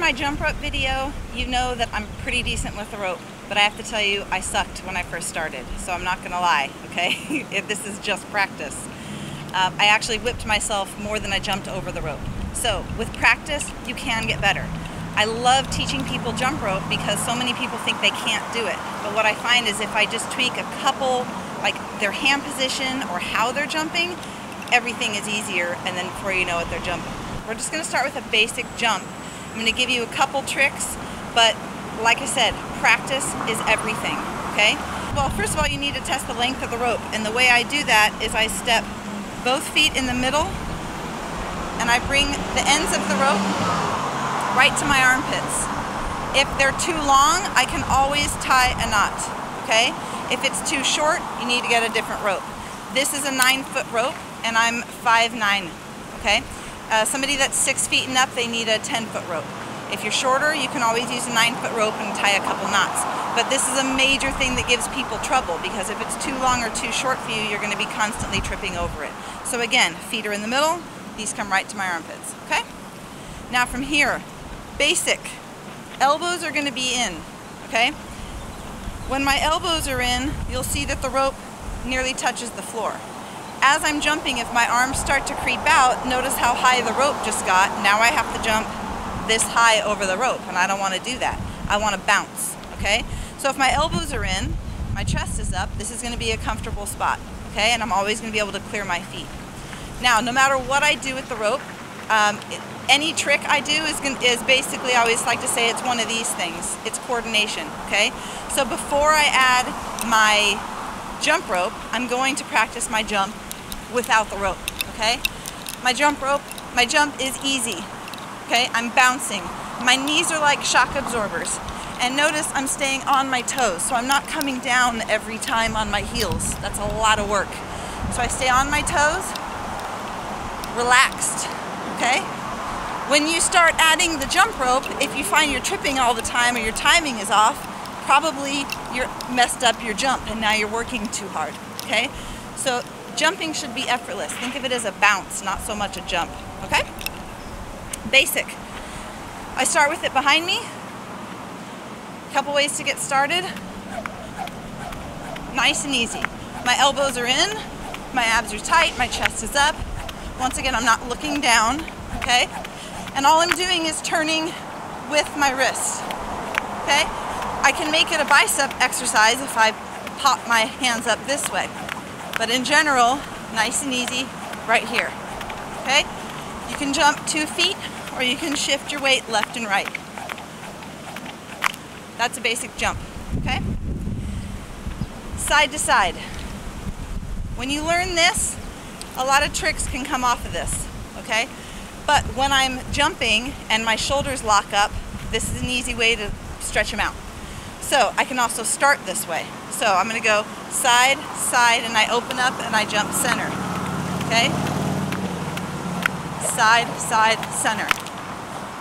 my jump rope video, you know that I'm pretty decent with the rope, but I have to tell you, I sucked when I first started, so I'm not gonna lie, okay? If this is just practice. I actually whipped myself more than I jumped over the rope. So with practice, you can get better. I love teaching people jump rope because so many people think they can't do it. But what I find is if I just tweak a couple, like their hand position or how they're jumping, everything is easier, and then before you know it, they're jumping. We're just gonna start with a basic jump. I'm gonna give you a couple tricks, but like I said, practice is everything, okay? Well, first of all, you need to test the length of the rope, and the way I do that is I step both feet in the middle, and I bring the ends of the rope right to my armpits. If they're too long, I can always tie a knot, okay? If it's too short, you need to get a different rope. This is a 9-foot rope, and I'm 5'9", okay? Somebody that's 6 feet and up, they need a 10-foot rope. If you're shorter, you can always use a 9-foot rope and tie a couple knots. But this is a major thing that gives people trouble, because if it's too long or too short for you, you're going to be constantly tripping over it. So again, feet are in the middle, these come right to my armpits, okay? Now from here, basic. Elbows are going to be in, okay? When my elbows are in, you'll see that the rope nearly touches the floor. As I'm jumping, if my arms start to creep out, notice how high the rope just got. Now I have to jump this high over the rope, and I don't want to do that. I want to bounce, okay? So if my elbows are in, my chest is up, this is going to be a comfortable spot, okay? And I'm always going to be able to clear my feet. Now, no matter what I do with the rope, any trick I do is basically, I always like to say, it's one of these things. It's coordination, okay? So before I add my jump rope, I'm going to practice my jump without the rope, okay? My jump is easy, okay? I'm bouncing. My knees are like shock absorbers. And notice I'm staying on my toes, so I'm not coming down every time on my heels. That's a lot of work. So I stay on my toes, relaxed, okay? When you start adding the jump rope, if you find you're tripping all the time or your timing is off, probably you're messed up your jump and now you're working too hard, okay? So jumping should be effortless. Think of it as a bounce, not so much a jump, okay? Basic. I start with it behind me. Couple ways to get started. Nice and easy. My elbows are in, my abs are tight, my chest is up. Once again, I'm not looking down, okay? And all I'm doing is turning with my wrist, okay? I can make it a bicep exercise if I pop my hands up this way. But in general, nice and easy right here, okay? You can jump 2 feet or you can shift your weight left and right. That's a basic jump, okay? Side to side. When you learn this, a lot of tricks can come off of this, okay? But when I'm jumping and my shoulders lock up, this is an easy way to stretch them out. So I can also start this way. So I'm gonna go side, side, and I open up and I jump center, okay? Side, side, center.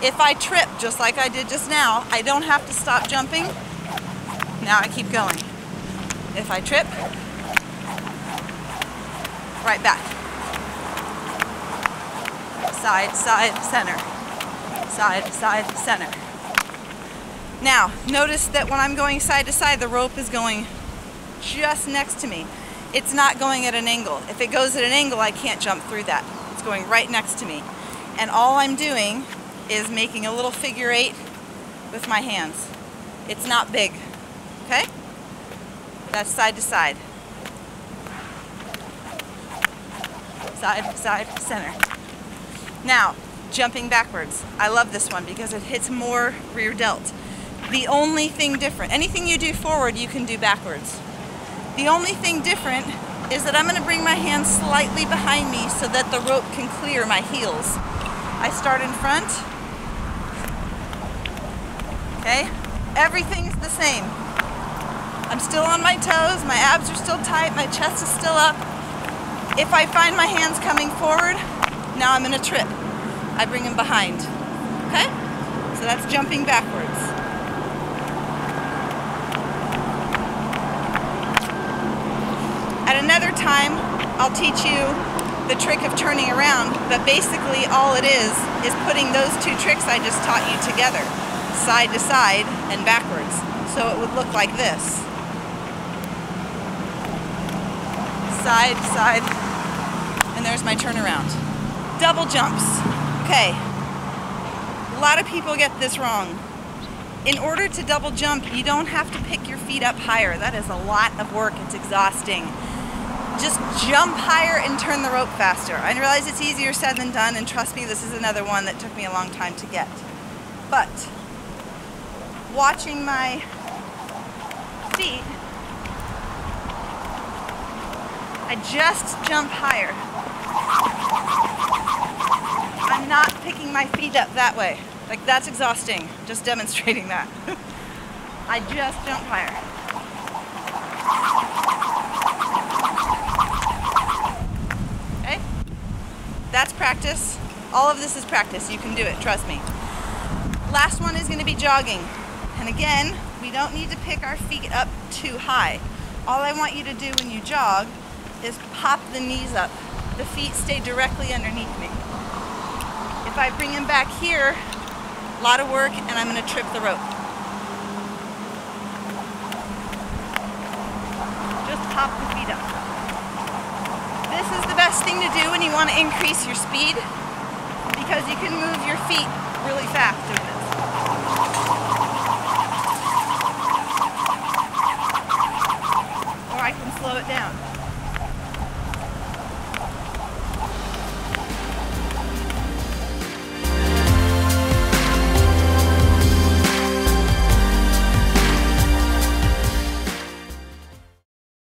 If I trip, just like I did just now, I don't have to stop jumping. Now I keep going. If I trip, right back. Side, side, center. Side, side, center. Now, notice that when I'm going side to side, the rope is going just next to me. It's not going at an angle. If it goes at an angle, I can't jump through that. It's going right next to me. And all I'm doing is making a little figure 8 with my hands. It's not big, okay? That's side to side. Side, side, center. Now, jumping backwards. I love this one because it hits more rear delt. The only thing different, anything you do forward, you can do backwards. The only thing different is that I'm going to bring my hands slightly behind me so that the rope can clear my heels. I start in front. Okay? Everything's the same. I'm still on my toes, my abs are still tight, my chest is still up. If I find my hands coming forward, now I'm in a trip. I bring them behind. Okay? So that's jumping backwards. At another time, I'll teach you the trick of turning around, but basically all it is putting those two tricks I just taught you together, side to side and backwards. So it would look like this. Side to side, and there's my turnaround. Double jumps. Okay, a lot of people get this wrong. In order to double jump, you don't have to pick your feet up higher. That is a lot of work. It's exhausting. Just jump higher and turn the rope faster. I realize it's easier said than done, and trust me, this is another one that took me a long time to get. But watching my feet, I just jump higher. I'm not picking my feet up that way. Like, that's exhausting, just demonstrating that. I just jump higher. Okay? That's practice. All of this is practice. You can do it, trust me. Last one is going to be jogging. And again, we don't need to pick our feet up too high. All I want you to do when you jog is pop the knees up. The feet stay directly underneath me. If I bring them back here, a lot of work, and I'm going to trip the rope. Just pop the feet up. This is the best thing to do when you want to increase your speed, because you can move your feet really fast doing this. Or I can slow it down.